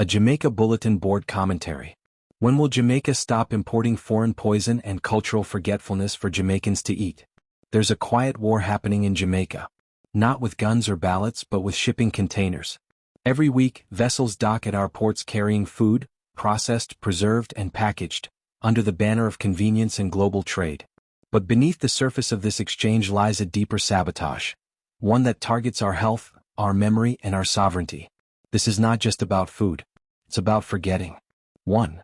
A Jamaica Bulletin Board commentary. When will Jamaica stop importing foreign poison and cultural forgetfulness for Jamaicans to eat? There's a quiet war happening in Jamaica. Not with guns or ballots but with shipping containers. Every week, vessels dock at our ports carrying food, processed, preserved, and packaged, under the banner of convenience and global trade. But beneath the surface of this exchange lies a deeper sabotage. One that targets our health, our memory, and our sovereignty. This is not just about food. It's about forgetting. 1.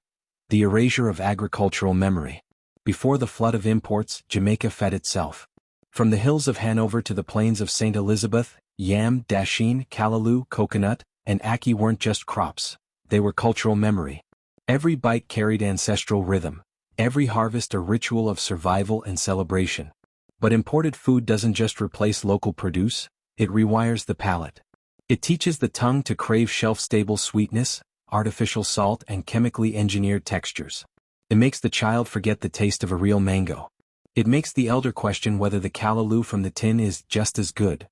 The erasure of agricultural memory. Before the flood of imports, Jamaica fed itself. From the hills of Hanover to the plains of St. Elizabeth, yam, dasheen, callaloo, coconut, and ackee weren't just crops. They were cultural memory. Every bite carried ancestral rhythm. Every harvest a ritual of survival and celebration. But imported food doesn't just replace local produce, it rewires the palate. It teaches the tongue to crave shelf-stable sweetness, artificial salt, and chemically engineered textures. It makes the child forget the taste of a real mango. It makes the elder question whether the callaloo from the tin is just as good.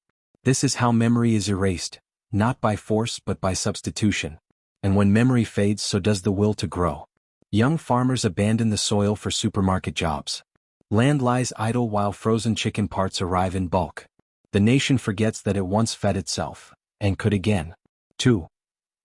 This is how memory is erased, not by force but by substitution. And when memory fades, so does the will to grow. Young farmers abandon the soil for supermarket jobs. Land lies idle while frozen chicken parts arrive in bulk. The nation forgets that it once fed itself, and could again. 2.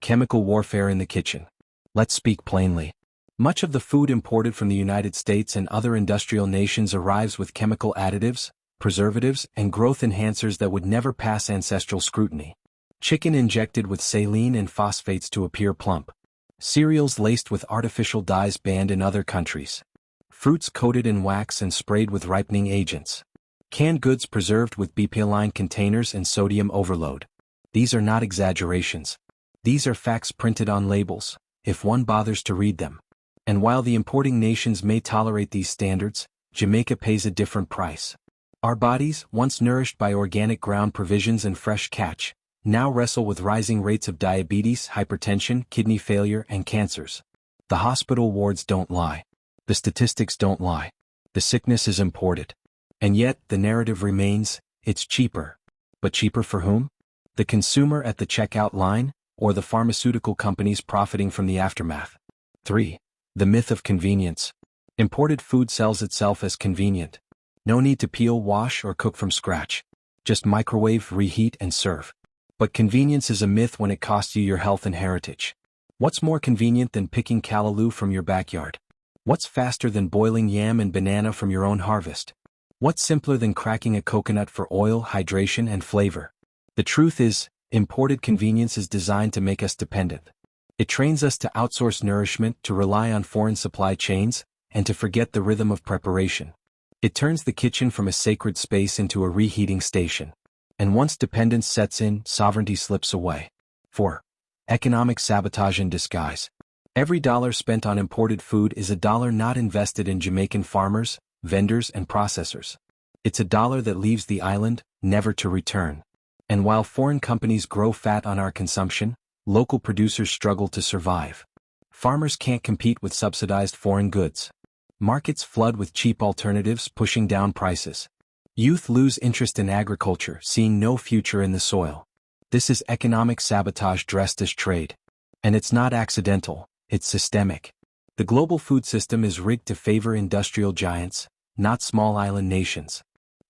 Chemical warfare in the kitchen. Let's speak plainly. Much of the food imported from the United States and other industrial nations arrives with chemical additives, preservatives, and growth enhancers that would never pass ancestral scrutiny. Chicken injected with saline and phosphates to appear plump. Cereals laced with artificial dyes banned in other countries. Fruits coated in wax and sprayed with ripening agents. Canned goods preserved with BPA-aligned containers and sodium overload. These are not exaggerations. These are facts printed on labels, if one bothers to read them. And while the importing nations may tolerate these standards, Jamaica pays a different price. Our bodies, once nourished by organic ground provisions and fresh catch, now wrestle with rising rates of diabetes, hypertension, kidney failure, and cancers. The hospital wards don't lie. The statistics don't lie. The sickness is imported. And yet, the narrative remains, it's cheaper. But cheaper for whom? The consumer at the checkout line, or the pharmaceutical companies profiting from the aftermath. 3. The myth of convenience. Imported food sells itself as convenient. No need to peel, wash, or cook from scratch. Just microwave, reheat, and serve. But convenience is a myth when it costs you your health and heritage. What's more convenient than picking callaloo from your backyard? What's faster than boiling yam and banana from your own harvest? What's simpler than cracking a coconut for oil, hydration, and flavor? The truth is, imported convenience is designed to make us dependent. It trains us to outsource nourishment, to rely on foreign supply chains, and to forget the rhythm of preparation. It turns the kitchen from a sacred space into a reheating station. And once dependence sets in, sovereignty slips away. 4. Economic sabotage in disguise. Every dollar spent on imported food is a dollar not invested in Jamaican farmers, vendors, and processors. It's a dollar that leaves the island, never to return. And while foreign companies grow fat on our consumption, local producers struggle to survive. Farmers can't compete with subsidized foreign goods. Markets flood with cheap alternatives, pushing down prices. Youth lose interest in agriculture, seeing no future in the soil. This is economic sabotage dressed as trade. And it's not accidental, it's systemic. The global food system is rigged to favor industrial giants, not small island nations.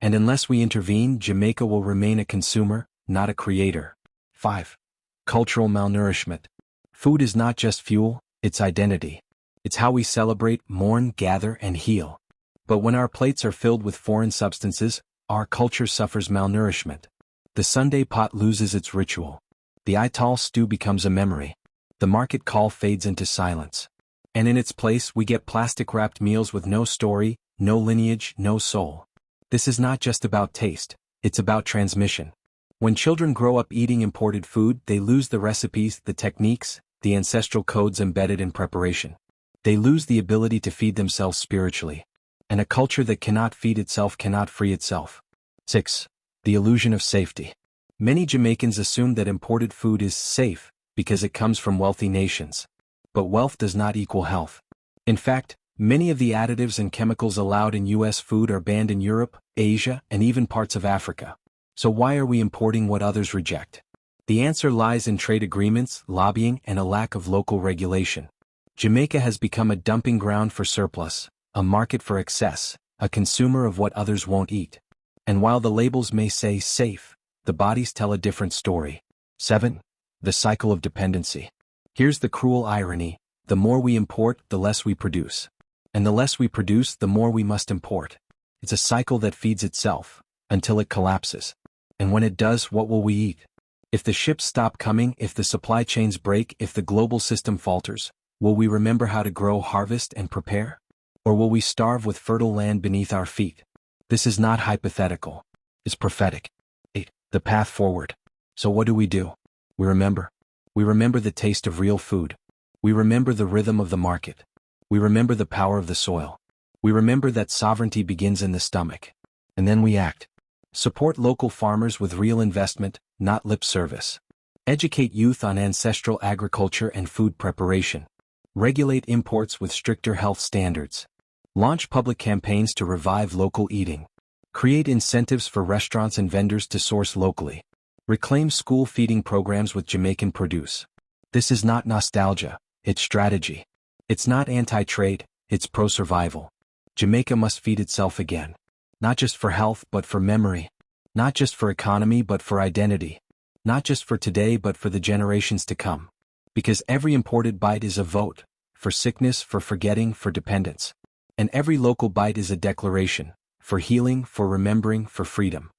And unless we intervene, Jamaica will remain a consumer, not a creator. 5. Cultural malnourishment. Food is not just fuel, it's identity. It's how we celebrate, mourn, gather, and heal. But when our plates are filled with foreign substances, our culture suffers malnourishment. The Sunday pot loses its ritual. The Ital stew becomes a memory. The market call fades into silence. And in its place we get plastic-wrapped meals with no story, no lineage, no soul. This is not just about taste, it's about transmission. When children grow up eating imported food, they lose the recipes, the techniques, the ancestral codes embedded in preparation. They lose the ability to feed themselves spiritually. And a culture that cannot feed itself cannot free itself. 6. The illusion of safety. Many Jamaicans assume that imported food is safe because it comes from wealthy nations. But wealth does not equal health. In fact, many of the additives and chemicals allowed in U.S. food are banned in Europe, Asia, and even parts of Africa. So why are we importing what others reject? The answer lies in trade agreements, lobbying, and a lack of local regulation. Jamaica has become a dumping ground for surplus, a market for excess, a consumer of what others won't eat. And while the labels may say safe, the bodies tell a different story. 7. The cycle of dependency. Here's the cruel irony: the more we import, the less we produce. And the less we produce, the more we must import. It's a cycle that feeds itself, until it collapses. And when it does, what will we eat? If the ships stop coming, if the supply chains break, if the global system falters, will we remember how to grow, harvest, and prepare? Or will we starve with fertile land beneath our feet? This is not hypothetical. It's prophetic. 8. The path forward. So what do? We remember. We remember the taste of real food. We remember the rhythm of the market. We remember the power of the soil. We remember that sovereignty begins in the stomach. And then we act. Support local farmers with real investment, not lip service. Educate youth on ancestral agriculture and food preparation. Regulate imports with stricter health standards. Launch public campaigns to revive local eating. Create incentives for restaurants and vendors to source locally. Reclaim school feeding programs with Jamaican produce. This is not nostalgia, it's strategy. It's not anti-trade, it's pro-survival. Jamaica must feed itself again. Not just for health but for memory. Not just for economy but for identity. Not just for today but for the generations to come. Because every imported bite is a vote. For sickness, for forgetting, for dependence. And every local bite is a declaration. For healing, for remembering, for freedom.